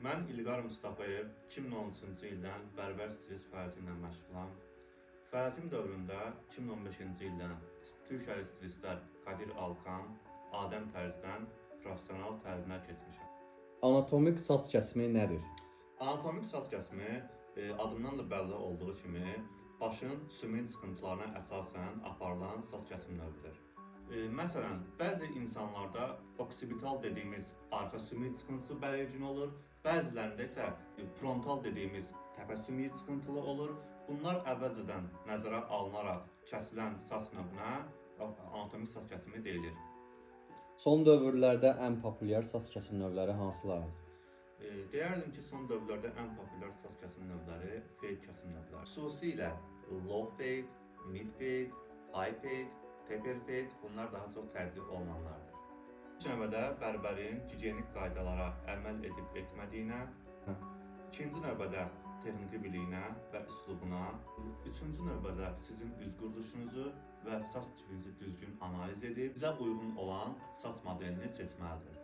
Mən İlqar Mustafayev 2013-cü ildən bərbər stilist fəaliyyəti ilə məşğulam. Fəaliyyətim dövründə 2015-ci ildən Türkiyəli stilistlər Kadir Alkan, Adəm Tərzdən professional təlimlər keçmişəm. Anatomik saç kəsimi nədir? Anatomik saç kəsimi adından da bəlli olduğu kimi başın sümük çıxıntılarına əsasən aparılan saç kəsim növüdür. Məsələn, bəzi insanlarda oksipital dediyimiz arxa sümük çıxıntısı bəlirgin olur, bəzilərində isə frontal dediyimiz təpə sümüyü çıxıntılı olur. Bunlar əvvəlcədən nəzərə alınaraq kəsilən saç növünə anatomik saç kəsimi deyilir. Son dövrlərdə ən populyar saç kəsim növləri hansılardır? Deyərdim ki, son dövrlərdə ən populyar saç kəsim növləri fade kəsim növləri. Xüsusilə low fade, mid fade, high fade, taper fade bunlar daha çox tərcih olunanlardır. İlk növbədə bərbərin gigiyenik qaydalara əməl edib etmədiyinə, ikinci növbədə texniki biliyinə və üslubuna, üçüncü növbədə sizin üz quruluşunuzu və saç tipinizi düzgün analiz edib sizə uyğun olan saç modelini seçməlidir.